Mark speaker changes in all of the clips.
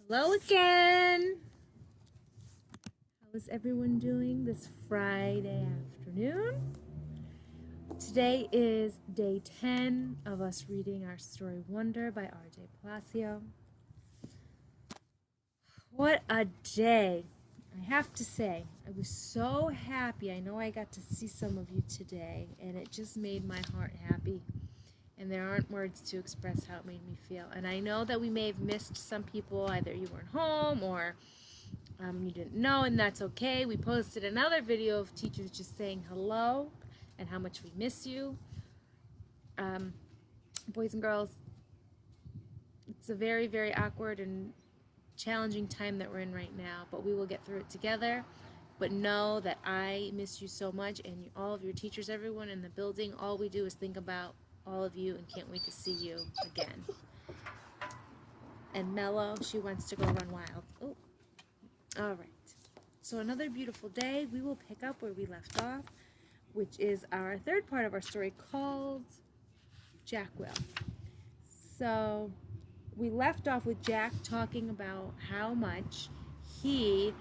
Speaker 1: Hello again. How is everyone doing this Friday afternoon? Today is day 10 of us reading our story Wonder by R.J Palacio. What a day. I have to say, I was so happy. I know I got to see some of you today, and it just made my heart happy. And there aren't words to express how it made me feel. And I know that we may have missed some people, either you weren't home or you didn't know, and that's okay. We posted another video of teachers just saying hello and how much we miss you. Boys and girls, it's a very, very awkward and challenging time that we're in right now, but we will get through it together. But know that I miss you so much, and all of your teachers, everyone in the building. All we do is think about all of you and can't wait to see you again. And Mello, she wants to go run wild. Oh, all right. So another beautiful day. We will pick up where we left off, which is our third part of our story called Jack Will. So we left off with Jack talking about how much he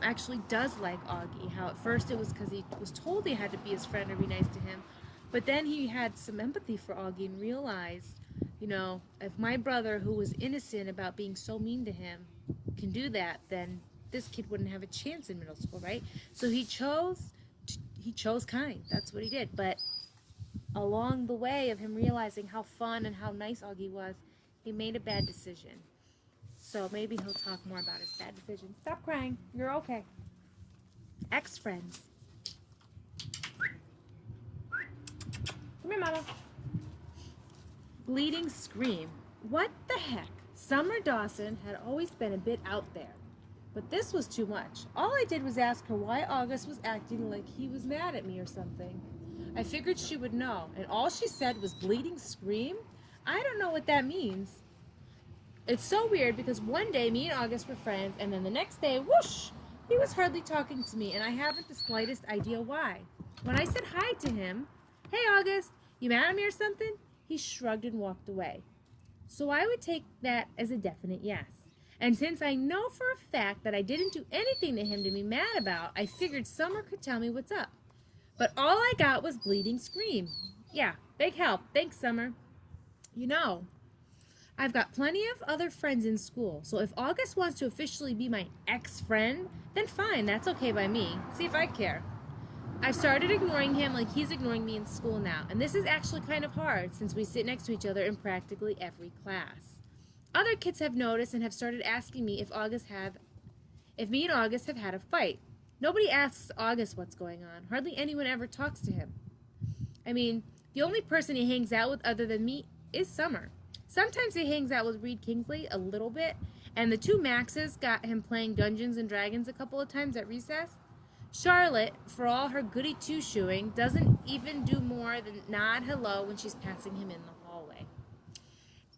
Speaker 1: actually does like Augie. How at first it was because he was told he had to be his friend or be nice to him, but then he had some empathy for Augie and realized, if my brother, who was innocent about being so mean to him, can do that, then this kid wouldn't have a chance in middle school, right? So he chose kind. That's what he did. But along the way of him realizing how fun and how nice Augie was, he made a bad decision. So maybe he'll talk more about his bad decision. Stop crying. You're okay. Ex-friends. Come here, Mama. Bleeding scream. What the heck? Summer Dawson had always been a bit out there. But this was too much. All I did was ask her why August was acting like he was mad at me or something. I figured she would know, and all she said was bleeding scream? I don't know what that means. It's so weird because one day me and August were friends, and then the next day, whoosh, he was hardly talking to me, and I haven't the slightest idea why. When I said hi to him, "Hey August, you mad at me or something?" he shrugged and walked away. So I would take that as a definite yes. And since I know for a fact that I didn't do anything to him to be mad about, I figured Summer could tell me what's up. But all I got was bleeding scream. Yeah, big help. Thanks, Summer. I've got plenty of other friends in school, so if August wants to officially be my ex-friend, then fine, that's okay by me. See if I care. I've started ignoring him like he's ignoring me in school now, and this is actually kind of hard since we sit next to each other in practically every class. Other kids have noticed and have started asking me if me and August have had a fight. Nobody asks August what's going on. Hardly anyone ever talks to him. I mean, the only person he hangs out with other than me is Summer. Sometimes he hangs out with Reed Kingsley a little bit, and the two Maxes got him playing Dungeons and Dragons a couple of times at recess. Charlotte, for all her goody two-shoeing, doesn't even do more than nod hello when she's passing him in the hallway.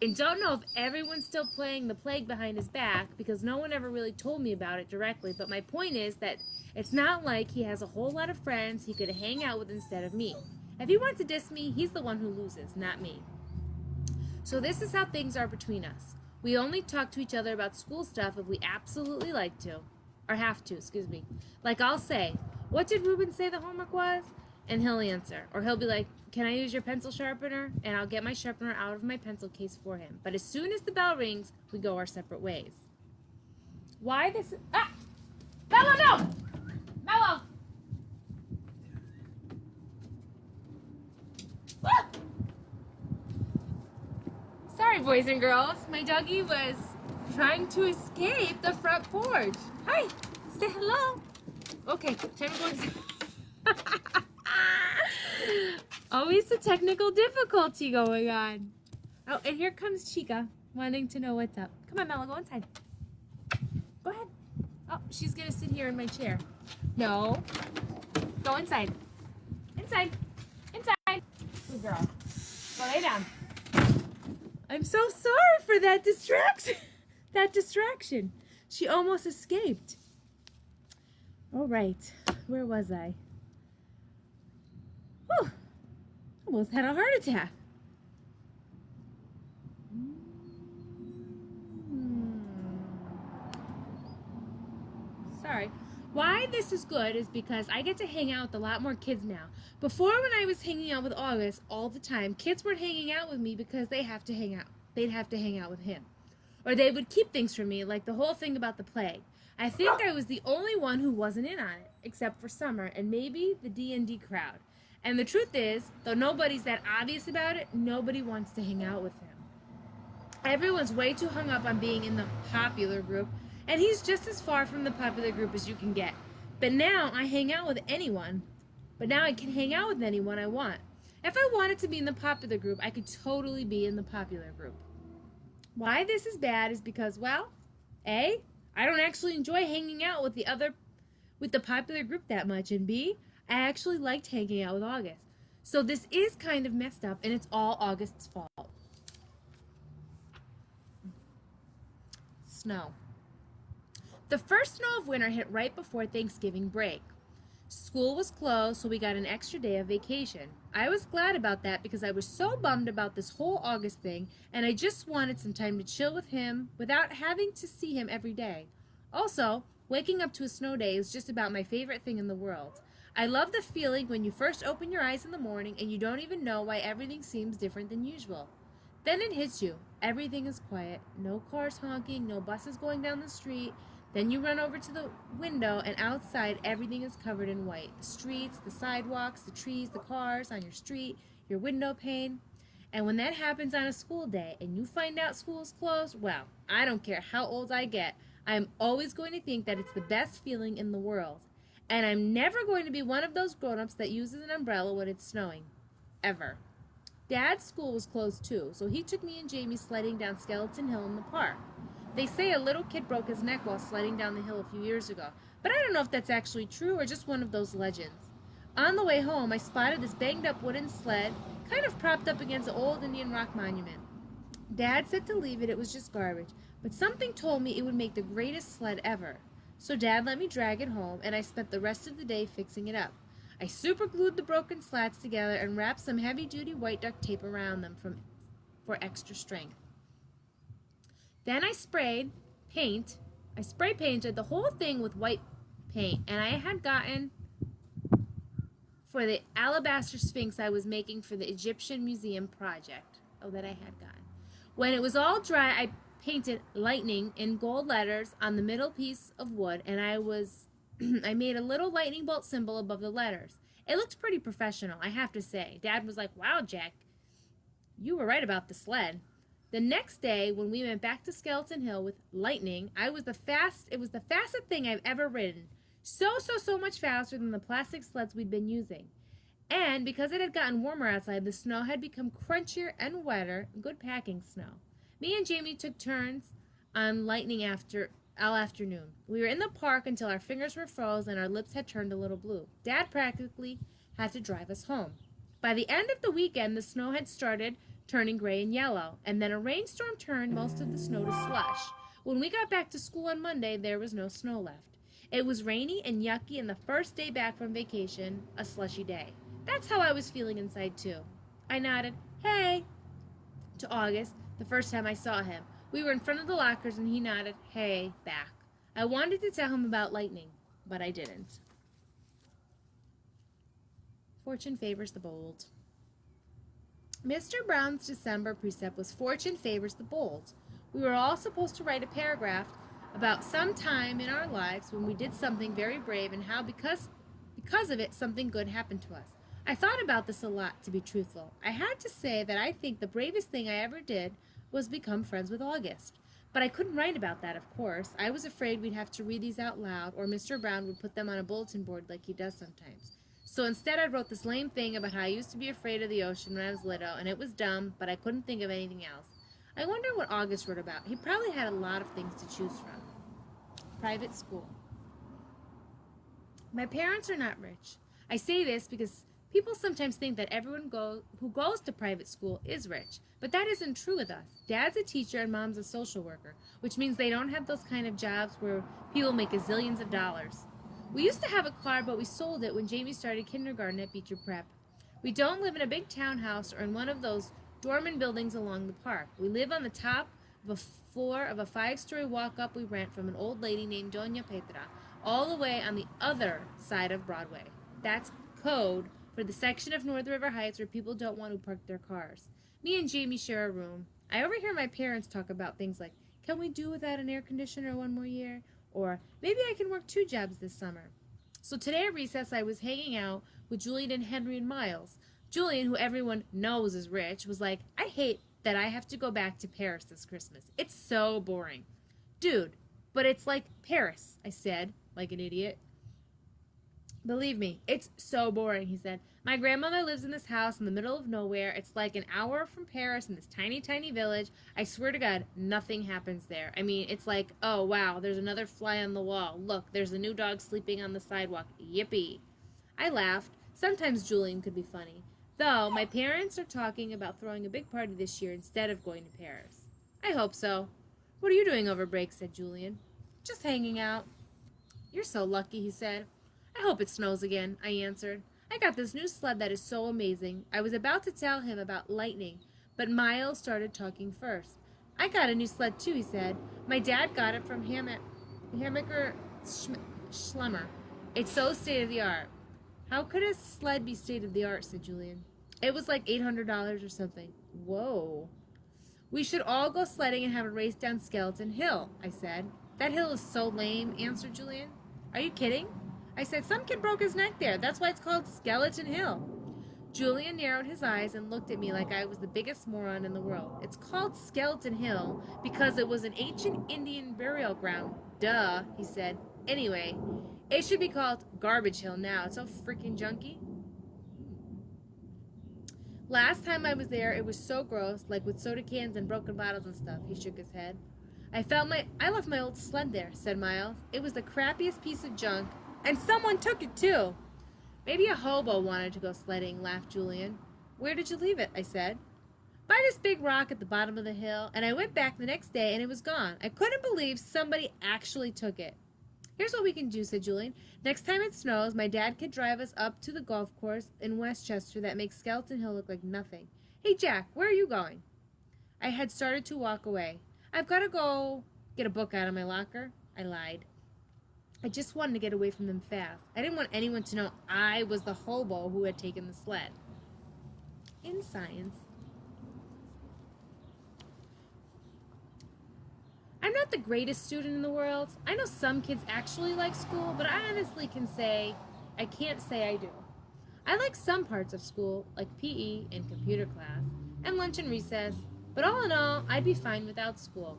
Speaker 1: And don't know if everyone's still playing the plague behind his back, because no one ever really told me about it directly, but my point is that it's not like he has a whole lot of friends he could hang out with instead of me. If he wants to diss me, he's the one who loses, not me. So this is how things are between us. We only talk to each other about school stuff if we absolutely like to. Or have to, excuse me. Like I'll say, "What did Ruben say the homework was?" And he'll answer. Or he'll be like, "Can I use your pencil sharpener?" And I'll get my sharpener out of my pencil case for him. But as soon as the bell rings, we go our separate ways. Why this? Ah! Mello, no! Mello! Ah! Sorry, boys and girls. My doggie was trying to escape the front porch. Hi, say hello. Okay, time to go inside. Always a technical difficulty going on. Oh, and here comes Chica, wanting to know what's up. Come on, Mela, go inside. Go ahead. Oh, she's gonna sit here in my chair. No. Go inside. Inside. Inside. Good girl. Go lay down. I'm so sorry for that distraction. She almost escaped. All right, where was I? Whew, almost had a heart attack. sorry. Why this is good is because I get to hang out with a lot more kids now. Before, when I was hanging out with August all the time, kids weren't hanging out with me because they have to hang out. They'd have to hang out with him. Or they would keep things from me, like the whole thing about the plague. I think I was the only one who wasn't in on it, except for Summer and maybe the D&D crowd. And the truth is, though nobody's that obvious about it, nobody wants to hang out with him. Everyone's way too hung up on being in the popular group, and he's just as far from the popular group as you can get. But now I hang out with anyone. But now I can hang out with anyone I want. If I wanted to be in the popular group, I could totally be in the popular group. Why this is bad is because, well, A, I don't actually enjoy hanging out with the popular group that much, and B, I actually liked hanging out with August. So this is kind of messed up, and it's all August's fault. Snow. The first snow of winter hit right before Thanksgiving break. School was closed, so we got an extra day of vacation. I was glad about that because I was so bummed about this whole August thing, and I just wanted some time to chill with him without having to see him every day. Also, waking up to a snow day is just about my favorite thing in the world. I love the feeling when you first open your eyes in the morning and you don't even know why everything seems different than usual. Then it hits you. Everything is quiet. No cars honking, no buses going down the street. Then you run over to the window, and outside everything is covered in white. The streets, the sidewalks, the trees, the cars on your street, your window pane. And when that happens on a school day and you find out school is closed, well, I don't care how old I get, I am always going to think that it's the best feeling in the world. And I'm never going to be one of those grown-ups that uses an umbrella when it's snowing. Ever. Dad's school was closed too, so he took me and Jamie sledding down Skeleton Hill in the park. They say a little kid broke his neck while sledding down the hill a few years ago, but I don't know if that's actually true or just one of those legends. On the way home, I spotted this banged-up wooden sled, kind of propped up against an old Indian rock monument. Dad said to leave it, it was just garbage, but something told me it would make the greatest sled ever. So Dad let me drag it home, and I spent the rest of the day fixing it up. I superglued the broken slats together and wrapped some heavy-duty white duct tape around them for extra strength. Then I spray painted the whole thing with white paint, and I had gotten for the alabaster sphinx I was making for the Egyptian Museum project. When it was all dry, I painted lightning in gold letters on the middle piece of wood, and I made a little lightning bolt symbol above the letters. It looked pretty professional, I have to say. Dad was like, "Wow, Jack, you were right about the sled." The next day, when we went back to Skeleton Hill with lightning, it was the fastest thing I've ever ridden. So much faster than the plastic sleds we'd been using. And because it had gotten warmer outside, the snow had become crunchier and wetter, good packing snow. Me and Jamie took turns on lightning all afternoon. We were in the park until our fingers were froze and our lips had turned a little blue. Dad practically had to drive us home. By the end of the weekend, the snow had started turning gray and yellow, and then a rainstorm turned most of the snow to slush. When we got back to school on Monday, there was no snow left. It was rainy and yucky, and the first day back from vacation, a slushy day. That's how I was feeling inside, too. I nodded, "Hey," to August the first time I saw him. We were in front of the lockers, and he nodded, "Hey," back. I wanted to tell him about lightning, but I didn't. Fortune favors the bold. Mr. Brown's December precept was fortune favors the bold. We were all supposed to write a paragraph about some time in our lives when we did something very brave and how because of it something good happened to us. I thought about this a lot, to be truthful. I had to say that I think the bravest thing I ever did was become friends with August. But I couldn't write about that, of course. I was afraid we'd have to read these out loud, or Mr. Brown would put them on a bulletin board like he does sometimes. So instead I wrote this lame thing about how I used to be afraid of the ocean when I was little, and it was dumb, but I couldn't think of anything else. I wonder what August wrote about. He probably had a lot of things to choose from. Private school. My parents are not rich. I say this because people sometimes think that everyone who goes to private school is rich, but that isn't true with us. Dad's a teacher and Mom's a social worker, which means they don't have those kind of jobs where people make gazillions of dollars. We used to have a car, but we sold it when Jamie started kindergarten at Beecher Prep. We don't live in a big townhouse or in one of those dormant buildings along the park. We live on the top of a floor of a 5-story walk-up we rent from an old lady named Doña Petra. all the way on the other side of Broadway. That's code for the section of North River Heights where people don't want to park their cars. Me and Jamie share a room. I overhear my parents talk about things like, can we do without an air conditioner one more year? Or maybe I can work 2 jobs this summer. So today at recess, I was hanging out with Julian and Henry and Miles. Julian, who everyone knows is rich, was like, I hate that I have to go back to Paris this Christmas. It's so boring. Dude, but it's like Paris, I said, like an idiot. Believe me, it's so boring, he said. My grandmother lives in this house in the middle of nowhere. It's like an hour from Paris in this tiny, tiny village. I swear to God, nothing happens there. I mean, it's like, oh, wow, there's another fly on the wall. Look, there's a new dog sleeping on the sidewalk. Yippee. I laughed. Sometimes Julian could be funny. Though, my parents are talking about throwing a big party this year instead of going to Paris. I hope so. What are you doing over break, said Julian. Just hanging out. You're so lucky, he said. I hope it snows again, I answered. I got this new sled that is so amazing. I was about to tell him about lightning, but Miles started talking first. I got a new sled too, he said. My dad got it from Hammaker Schlemmer. It's so state-of-the-art. How could a sled be state-of-the-art, said Julian. It was like $800 or something. Whoa. We should all go sledding and have a race down Skeleton Hill, I said. That hill is so lame, answered Julian. Are you kidding? I said, some kid broke his neck there. That's why it's called Skeleton Hill. Julian narrowed his eyes and looked at me like I was the biggest moron in the world. It's called Skeleton Hill because it was an ancient Indian burial ground. Duh, he said. Anyway, it should be called Garbage Hill now. It's so freaking junky. Last time I was there, it was so gross, like with soda cans and broken bottles and stuff. He shook his head. I left my old sled there, said Miles. It was the crappiest piece of junk. And someone took it, too. Maybe a hobo wanted to go sledding, laughed Julian. Where did you leave it? I said. By this big rock at the bottom of the hill, and I went back the next day, and it was gone. I couldn't believe somebody actually took it. Here's what we can do, said Julian. Next time it snows, my dad could drive us up to the golf course in Westchester that makes Skeleton Hill look like nothing. Hey, Jack, where are you going? I had started to walk away. I've got to go get a book out of my locker. I lied. I just wanted to get away from them fast. I didn't want anyone to know I was the hobo who had taken the sled. In science, I'm not the greatest student in the world. I know some kids actually like school, but I honestly can't say I do. I like some parts of school, like PE and computer class, and lunch and recess, but all in all, I'd be fine without school.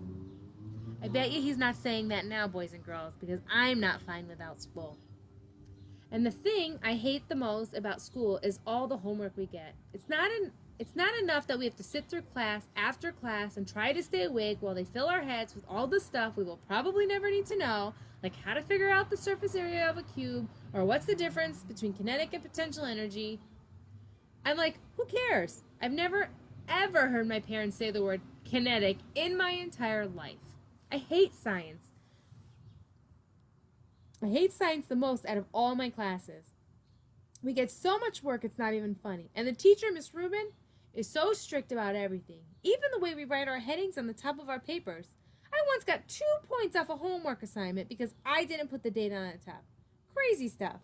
Speaker 1: I bet you he's not saying that now, boys and girls, because I'm not fine without school. And the thing I hate the most about school is all the homework we get. It's not enough that we have to sit through class after class and try to stay awake while they fill our heads with all the stuff we will probably never need to know, like how to figure out the surface area of a cube, or what's the difference between kinetic and potential energy. I'm like, who cares? I've never, ever heard my parents say the word kinetic in my entire life. I hate science. I hate science the most out of all my classes. We get so much work it's not even funny. And the teacher, Miss Rubin, is so strict about everything. Even the way we write our headings on the top of our papers. I once got 2 points off a homework assignment because I didn't put the date on the top. Crazy stuff.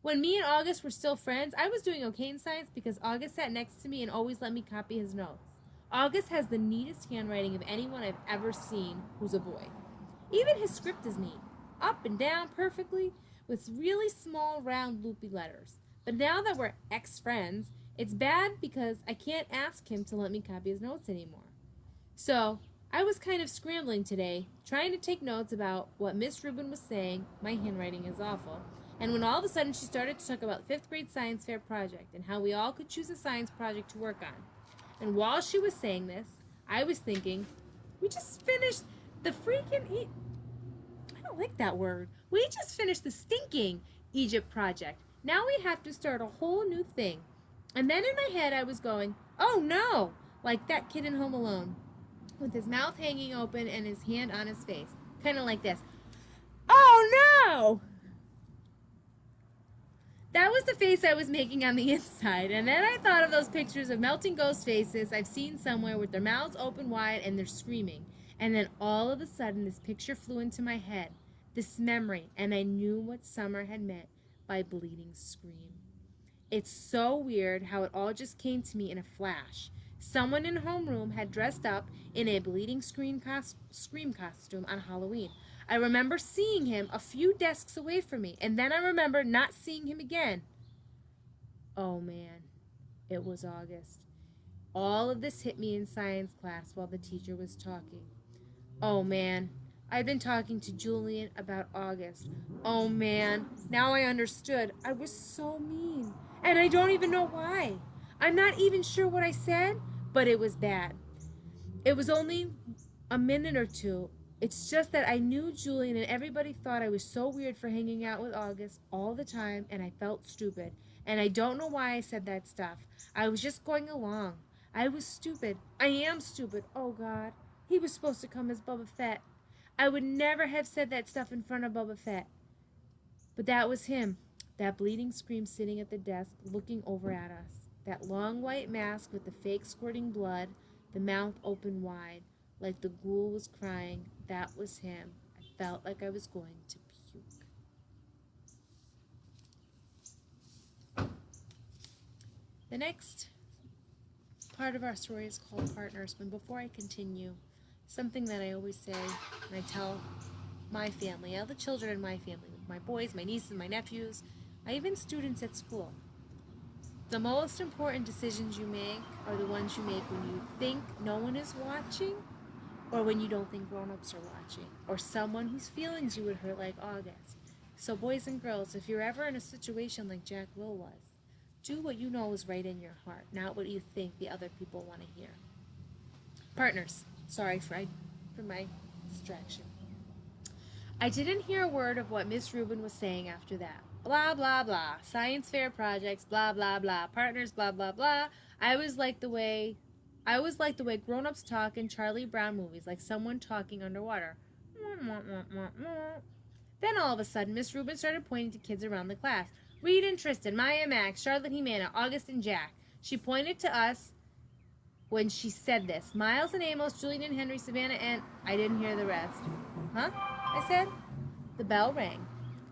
Speaker 1: When me and August were still friends, I was doing okay in science because August sat next to me and always let me copy his notes. August has the neatest handwriting of anyone I've ever seen who's a boy. Even his script is neat, up and down perfectly, with really small, round, loopy letters. But now that we're ex-friends, it's bad because I can't ask him to let me copy his notes anymore. So, I was kind of scrambling today, trying to take notes about what Miss Rubin was saying. My handwriting is awful. And when all of a sudden she started to talk about 5th grade science fair project and how we all could choose a science project to work on. And while she was saying this, I was thinking, we just finished the freaking I don't like that word. We just finished the stinking Egypt project. Now we have to start a whole new thing. And then in my head I was going, oh no, like that kid in Home Alone, with his mouth hanging open and his hand on his face. Kind of like this. Oh no! That was the face I was making on the inside, and then I thought of those pictures of melting ghost faces I've seen somewhere with their mouths open wide and they're screaming. And then all of a sudden this picture flew into my head. this memory, and I knew what summer had meant by bleeding scream. It's so weird how it all just came to me in a flash. Someone in homeroom had dressed up in a bleeding scream costume on Halloween. I remember seeing him a few desks away from me, and then I remember not seeing him again. Oh man, it was August. All of this hit me in science class while the teacher was talking. Oh man, I'd been talking to Julian about August. Oh man, now I understood. I was so mean. And I don't even know why. I'm not even sure what I said, but it was bad. It was only a minute or two. It's just that I knew Julian and everybody thought I was so weird for hanging out with August all the time, and I felt stupid. And I don't know why I said that stuff. I was just going along. I was stupid. I am stupid. Oh God. He was supposed to come as Boba Fett. I would never have said that stuff in front of Boba Fett. But that was him. That bleeding scream sitting at the desk looking over at us. That long white mask with the fake squirting blood, the mouth open wide, like the ghoul was crying. That was him. I felt like I was going to puke. The next part of our story is called Partners. But before I continue, something that I always say, and I tell my family, all the children in my family, my boys, my nieces, my nephews, even students at school. The most important decisions you make are the ones you make when you think no one is watching, or when you don't think grown-ups are watching, or someone whose feelings you would hurt like August. So boys and girls, if you're ever in a situation like Jack Will was, do what you know is right in your heart, not what you think the other people want to hear. Partners, sorry for my distraction. I didn't hear a word of what Miss Rubin was saying after that. Blah, blah, blah. Science fair projects, blah, blah, blah. Partners, blah, blah, blah. I was like the way grown-ups talk in Charlie Brown movies, like someone talking underwater. Then all of a sudden, Miss Rubin started pointing to kids around the class. Reed and Tristan, Maya and Max, Charlotte Jimena, August and Jack. She pointed to us when she said this. Miles and Amos, Julian and Henry, Savannah, and I didn't hear the rest. Huh? I said. The bell rang.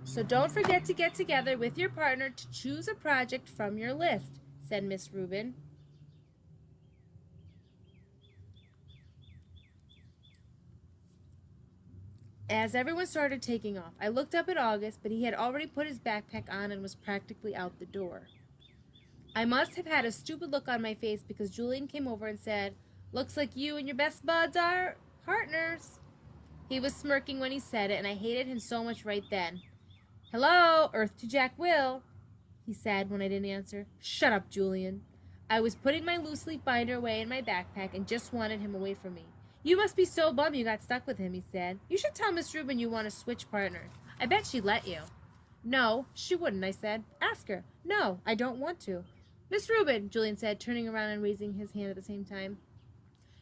Speaker 1: So don't forget to get together with your partner to choose a project from your list, said Miss Rubin. As everyone started taking off, I looked up at August, but he had already put his backpack on and was practically out the door. I must have had a stupid look on my face because Julian came over and said, "Looks like you and your best buds are partners." He was smirking when he said it, and I hated him so much right then. "Hello, Earth to Jack Will," he said when I didn't answer. "Shut up, Julian." I was putting my loose leaf binder away in my backpack and just wanted him away from me. "You must be so bummed you got stuck with him," he said. "You should tell Miss Rubin you want to switch partners. I bet she'd let you." "No, she wouldn't," I said. "Ask her." "No, I don't want to." "Miss Rubin," Julian said, turning around and raising his hand at the same time.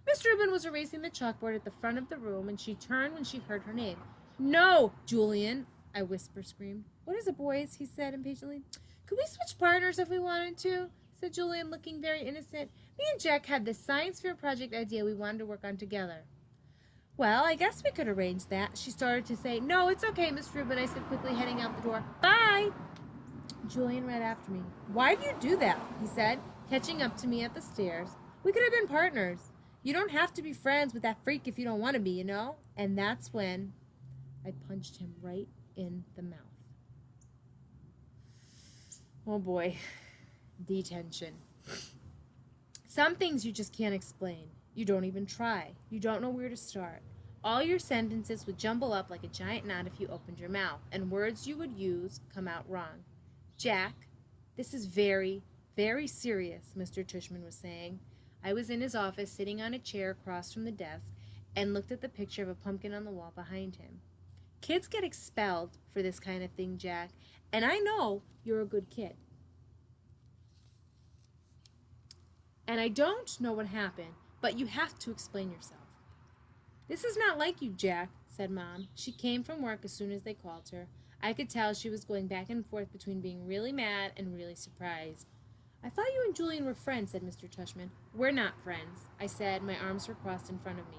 Speaker 1: Miss Rubin was erasing the chalkboard at the front of the room, and she turned when she heard her name. "No, Julian," I screamed. "What is it, boys?" he said impatiently. "Could we switch partners if we wanted to?" said Julian, looking very innocent. "Me and Jack had this science fair project idea we wanted to work on together." "Well, I guess we could arrange that," she started to say. "No, it's okay, Miss Rubin," I said quickly, heading out the door. "Bye!" Julian ran after me. "Why do you do that?" he said, catching up to me at the stairs. "We could have been partners. You don't have to be friends with that freak if you don't want to be, you know?" And that's when I punched him right in the mouth. Oh boy. Detention. Some things you just can't explain. You don't even try. You don't know where to start. All your sentences would jumble up like a giant knot if you opened your mouth, and words you would use come out wrong. "Jack, this is very, very serious," Mr. Tushman was saying. I was in his office, sitting on a chair across from the desk, and looked at the picture of a pumpkin on the wall behind him. "Kids get expelled for this kind of thing, Jack, and I know you're a good kid. And I don't know what happened, but you have to explain yourself." "This is not like you, Jack," said Mom. She came from work as soon as they called her. I could tell she was going back and forth between being really mad and really surprised. "I thought you and Julian were friends," said Mr. Tushman. "We're not friends," I said. My arms were crossed in front of me.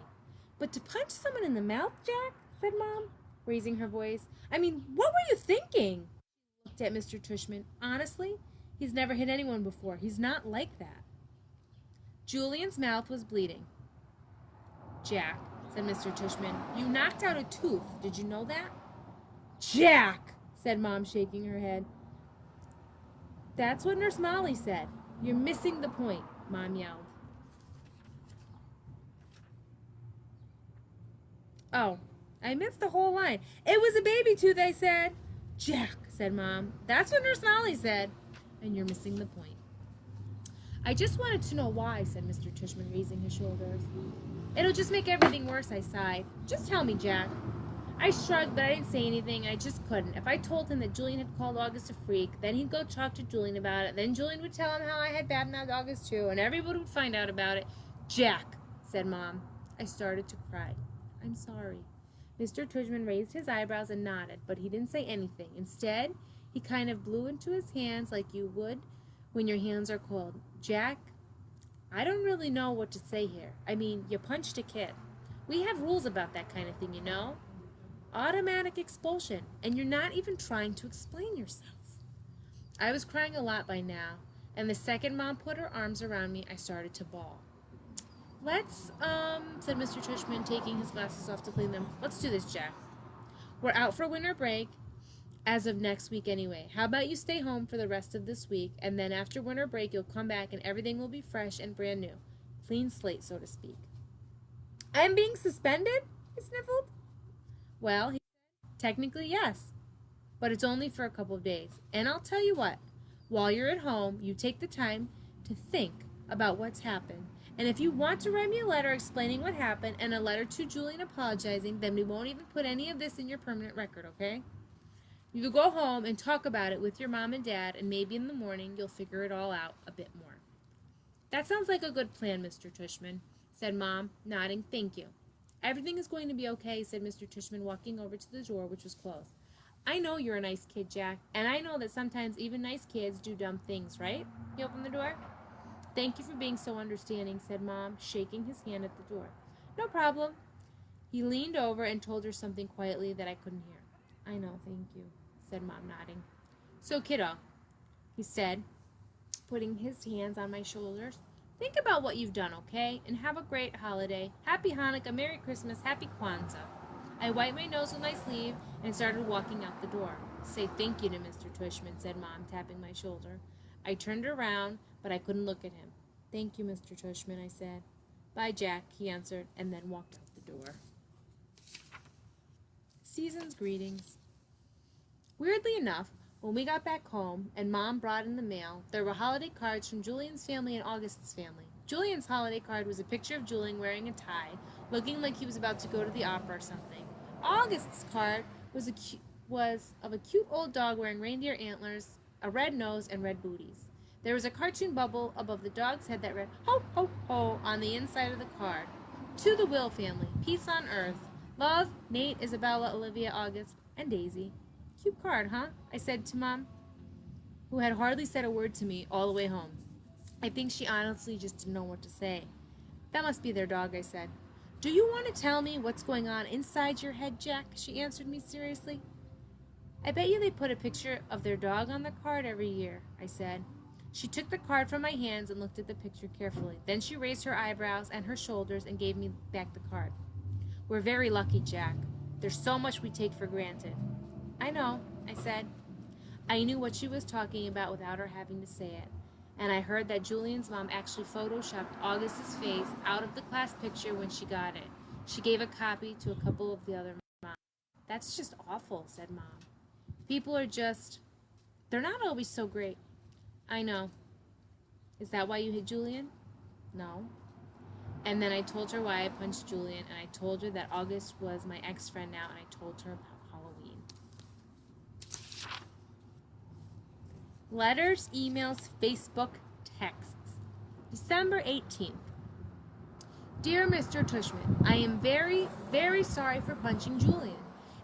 Speaker 1: "But to punch someone in the mouth, Jack?" said Mom. raising her voice. I mean, what were you thinking? Looked at Mr. Tushman. Honestly, he's never hit anyone before. He's not like that. Julian's mouth was bleeding. Jack, said Mr. Tushman, you knocked out a tooth. Did you know that? Jack, said Mom, shaking her head. That's what Nurse Molly said. You're missing the point, Mom yelled. Oh, I missed the whole line. It was a baby tooth, I said. Jack, said Mom. That's what Nurse Molly said. And you're missing the point. I just wanted to know why, said Mr. Tushman, raising his shoulders. It'll just make everything worse, I sighed. Just tell me, Jack. I shrugged, but I didn't say anything. I just couldn't. If I told him that Julian had called August a freak, then he'd go talk to Julian about it. Then Julian would tell him how I had badmouthed August too, and everybody would find out about it. Jack, said Mom. I started to cry. I'm sorry. Mr. Tushman raised his eyebrows and nodded, but he didn't say anything. Instead, he kind of blew into his hands like you would when your hands are cold. Jack, I don't really know what to say here. I mean, you punched a kid. We have rules about that kind of thing, you know? Automatic expulsion, and you're not even trying to explain yourself. I was crying a lot by now, and the second Mom put her arms around me, I started to bawl. Let's, said Mr. Tushman, taking his glasses off to clean them. Let's do this, Jack. We're out for winter break, as of next week anyway. How about you stay home for the rest of this week, and then after winter break, you'll come back and everything will be fresh and brand new. Clean slate, so to speak. I'm being suspended? I sniffled. Well, he said, technically yes, but it's only for a couple of days. And I'll tell you what, while you're at home, you take the time to think about what's happened. And if you want to write me a letter explaining what happened and a letter to Julian apologizing, then we won't even put any of this in your permanent record, okay? You go home and talk about it with your mom and dad, and maybe in the morning you'll figure it all out a bit more. That sounds like a good plan, Mr. Tushman, said Mom, nodding. Thank you. Everything is going to be okay, said Mr. Tushman, walking over to the door, which was closed. I know you're a nice kid, Jack, and I know that sometimes even nice kids do dumb things, right? He opened the door. Thank you for being so understanding, said Mom, shaking his hand at the door. No problem. He leaned over and told her something quietly that I couldn't hear. I know, thank you, said Mom, nodding. So, kiddo, he said, putting his hands on my shoulders, think about what you've done, okay? And have a great holiday. Happy Hanukkah, Merry Christmas, Happy Kwanzaa. I wiped my nose with my sleeve and started walking out the door. Say thank you to Mr. Tushman, said Mom, tapping my shoulder. I turned around, but I couldn't look at him. Thank you, Mr. Tushman, I said. Bye, Jack, he answered, and then walked out the door. Season's greetings. Weirdly enough, when we got back home and Mom brought in the mail, there were holiday cards from Julian's family and August's family. Julian's holiday card was a picture of Julian wearing a tie, looking like he was about to go to the opera or something. August's card was of a cute old dog wearing reindeer antlers, a red nose, and red booties. There was a cartoon bubble above the dog's head that read, Ho, ho, ho, on the inside of the card. To the Will family, peace on earth. Love, Nate, Isabella, Olivia, August, and Daisy. Cute card, huh? I said to Mom, who had hardly said a word to me all the way home. I think she honestly just didn't know what to say. That must be their dog, I said. Do you want to tell me what's going on inside your head, Jack? She answered me seriously. I bet you they put a picture of their dog on the card every year, I said. She took the card from my hands and looked at the picture carefully. Then she raised her eyebrows and her shoulders and gave me back the card. We're very lucky, Jack. There's so much we take for granted. I know, I said. I knew what she was talking about without her having to say it. And I heard that Julian's mom actually photoshopped August's face out of the class picture when she got it. She gave a copy to a couple of the other moms. That's just awful, said Mom. People are just, they're not always so great. I know. Is that why you hit Julian? No. And then I told her why I punched Julian, and I told her that August was my ex-friend now, and I told her about Halloween. Letters, emails, Facebook, texts. December 18th. Dear Mr. Tushman, I am very, very sorry for punching Julian.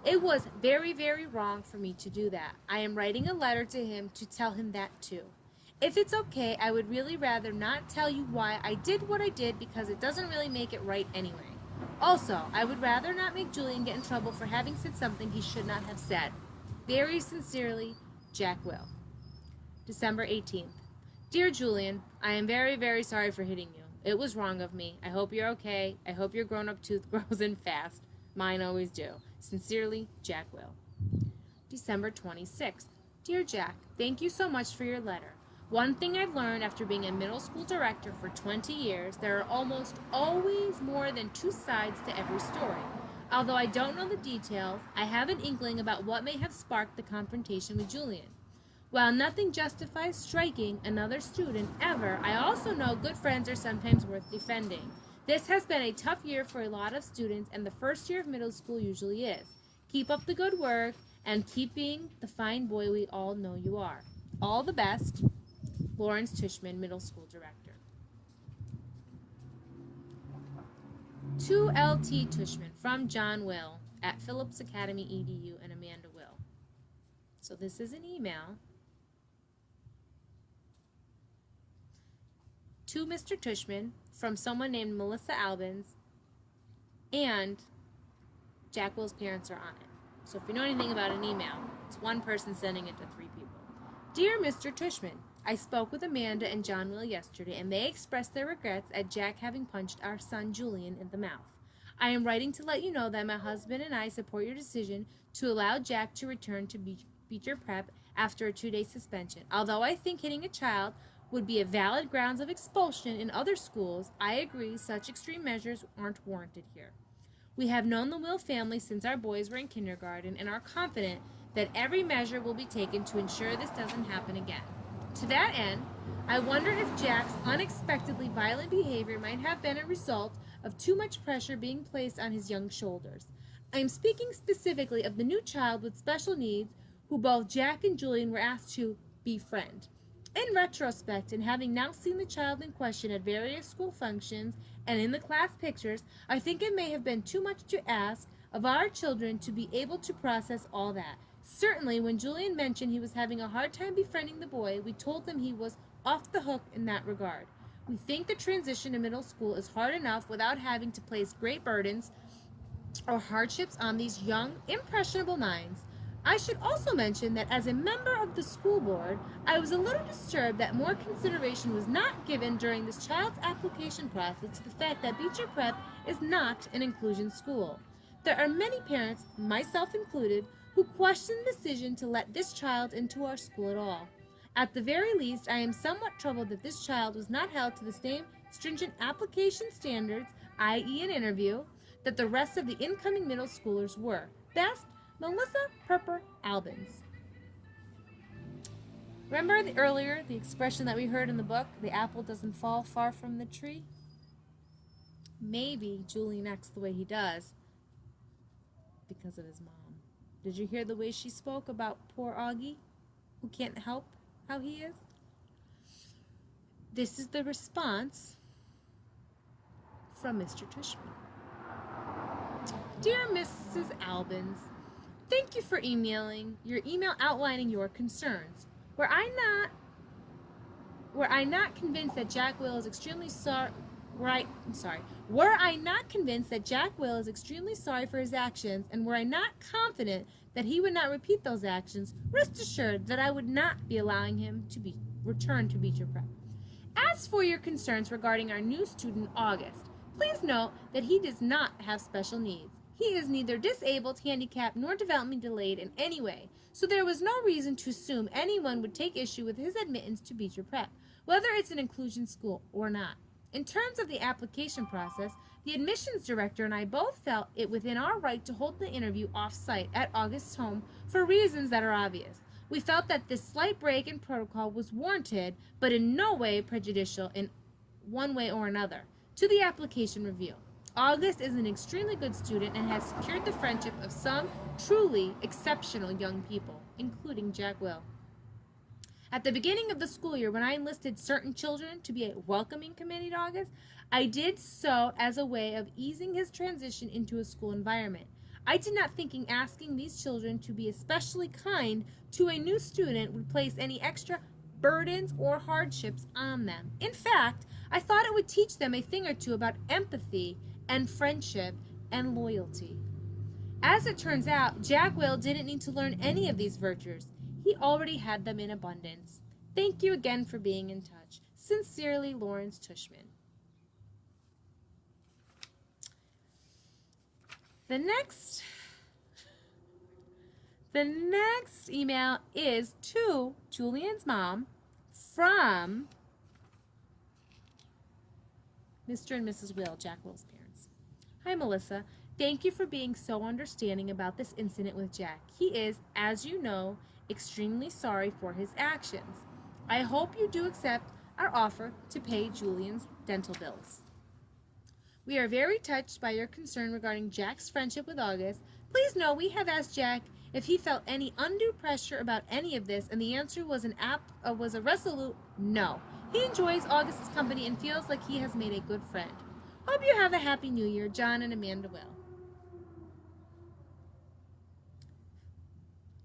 Speaker 1: It was very, very wrong for me to do that. I am writing a letter to him to tell him that too. If it's okay, I would really rather not tell you why I did what I did because it doesn't really make it right anyway. Also, I would rather not make Julian get in trouble for having said something he should not have said. Very sincerely, Jack Will. December 18th. Dear Julian, I am very, very sorry for hitting you. It was wrong of me. I hope you're okay. I hope your grown-up tooth grows in fast. Mine always do. Sincerely, Jack Will. December 26th. Dear Jack, thank you so much for your letter. One thing I've learned after being a middle school director for 20 years, there are almost always more than two sides to every story. Although I don't know the details, I have an inkling about what may have sparked the confrontation with Julian. While nothing justifies striking another student ever, I also know good friends are sometimes worth defending. This has been a tough year for a lot of students, and the first year of middle school usually is. Keep up the good work and keep being the fine boy we all know you are. All the best, Lawrence Tishman, Middle School Director. To L.T. Tishman from John Will at Phillips Academy EDU and Amanda Will. So this is an email to Mr. Tishman from someone named Melissa Albans, and Jack Will's parents are on it. So if you know anything about an email, it's one person sending it to three people. Dear Mr. Tishman, I spoke with Amanda and John Will yesterday, and they expressed their regrets at Jack having punched our son Julian in the mouth. I am writing to let you know that my husband and I support your decision to allow Jack to return to Beecher Prep after a 2-day suspension. Although I think hitting a child would be a valid grounds of expulsion in other schools, I agree such extreme measures aren't warranted here. We have known the Will family since our boys were in kindergarten and are confident that every measure will be taken to ensure this doesn't happen again. To that end, I wonder if Jack's unexpectedly violent behavior might have been a result of too much pressure being placed on his young shoulders. I am speaking specifically of the new child with special needs who both Jack and Julian were asked to befriend. In retrospect, and having now seen the child in question at various school functions and in the class pictures, I think it may have been too much to ask of our children to be able to process all that. Certainly, when Julian mentioned he was having a hard time befriending the boy, we told him he was off the hook in that regard. We think the transition to middle school is hard enough without having to place great burdens or hardships on these young, impressionable minds. I should also mention that as a member of the school board, I was a little disturbed that more consideration was not given during this child's application process to the fact that Beecher Prep is not an inclusion school. There are many parents, myself included, who question the decision to let this child into our school at all. At the very least, I am somewhat troubled that this child was not held to the same stringent application standards, i.e. an interview, that the rest of the incoming middle schoolers were. Best, Melissa Perper Albans. Remember earlier the expression that we heard in the book, the apple doesn't fall far from the tree? Maybe Julian acts the way he does because of his mom. Did you hear the way she spoke about poor Augie, who can't help how he is? This is the response from Mr. Tishman. Dear Mrs. Albans, thank you for emailing your email outlining your concerns. Were I not convinced that Jack Will is extremely sorry for his actions, and were I not confident that he would not repeat those actions, rest assured that I would not be allowing him to be returned to Beecher Prep. As for your concerns regarding our new student, August, please note that he does not have special needs. He is neither disabled, handicapped, nor developmentally delayed in any way, so there was no reason to assume anyone would take issue with his admittance to Beecher Prep, whether it's an inclusion school or not. In terms of the application process, the admissions director and I both felt it within our right to hold the interview off-site at August's home for reasons that are obvious. We felt that this slight break in protocol was warranted, but in no way prejudicial in one way or another, to the application review. August is an extremely good student and has secured the friendship of some truly exceptional young people, including Jack Will. At the beginning of the school year, when I enlisted certain children to be a welcoming committee to August, I did so as a way of easing his transition into a school environment. I did not think asking these children to be especially kind to a new student would place any extra burdens or hardships on them. In fact, I thought it would teach them a thing or two about empathy and friendship and loyalty. As it turns out, Jack Will didn't need to learn any of these virtues. He already had them in abundance. Thank you again for being in touch. Sincerely, Lawrence Tushman. The next email is to Julian's mom from Mr. and Mrs. Will, Jack Will's parents. Hi, Melissa. Thank you for being so understanding about this incident with Jack. He is, as you know, extremely sorry for his actions. I hope you do accept our offer to pay Julian's dental bills. We are very touched by your concern regarding Jack's friendship with August. Please know we have asked Jack if he felt any undue pressure about any of this, and the answer was a resolute no. He enjoys August's company and feels like he has made a good friend. Hope you have a happy new year, John and Amanda Will.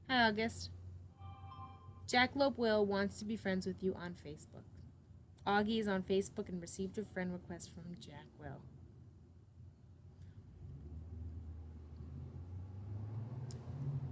Speaker 1: Hi, August. Jack Lope Will wants to be friends with you on Facebook. Augie is on Facebook and received a friend request from Jack Will.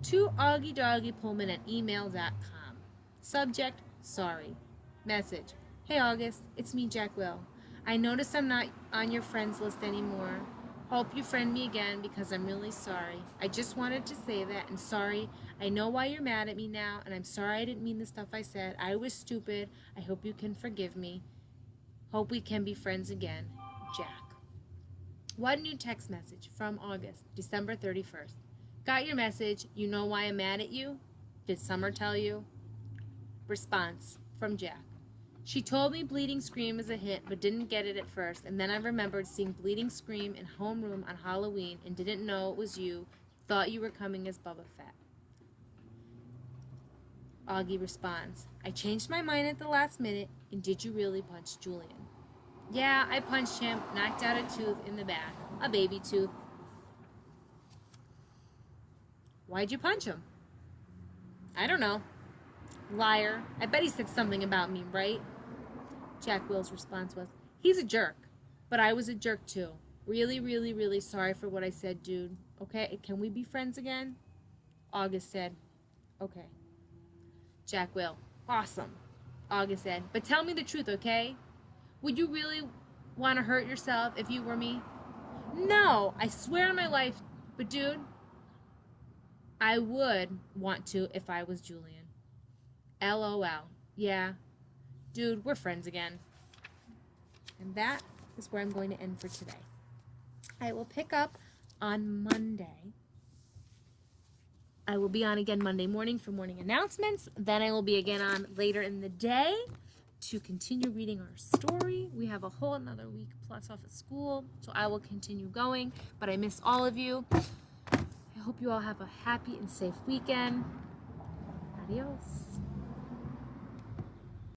Speaker 1: To augiedoggiepullman@email.com. Subject, sorry. Message, hey August, it's me, Jack Will. I noticed I'm not on your friends list anymore. Hope you friend me again because I'm really sorry. I just wanted to say that, and sorry, I know why you're mad at me now, and I'm sorry I didn't mean the stuff I said. I was stupid. I hope you can forgive me. Hope we can be friends again. Jack. One new text message from August, December 31st. Got your message. You know why I'm mad at you? Did Summer tell you? Response from Jack. She told me Bleeding Scream is a hit, but didn't get it at first, and then I remembered seeing Bleeding Scream in homeroom on Halloween and didn't know it was you. Thought you were coming as Bubba Fett. Augie responds, I changed my mind at the last minute, and did you really punch Julian? Yeah, I punched him, knocked out a tooth in the back. A baby tooth. Why'd you punch him? I don't know. Liar. I bet he said something about me, right? Jack Will's response was, he's a jerk. But I was a jerk too. Really, really, really sorry for what I said, dude. Okay, can we be friends again? August said, okay. Jack Will, awesome. August said, but tell me the truth, okay? Would you really want to hurt yourself if you were me? No, I swear on my life, but dude, I would want to if I was Julian. LOL. Yeah. Dude, we're friends again. And that is where I'm going to end for today. I will pick up on Monday. I will be on again Monday morning for morning announcements. Then I will be again on later in the day to continue reading our story. We have a whole another week plus off of school, so I will continue going. But I miss all of you. I hope you all have a happy and safe weekend. Adios.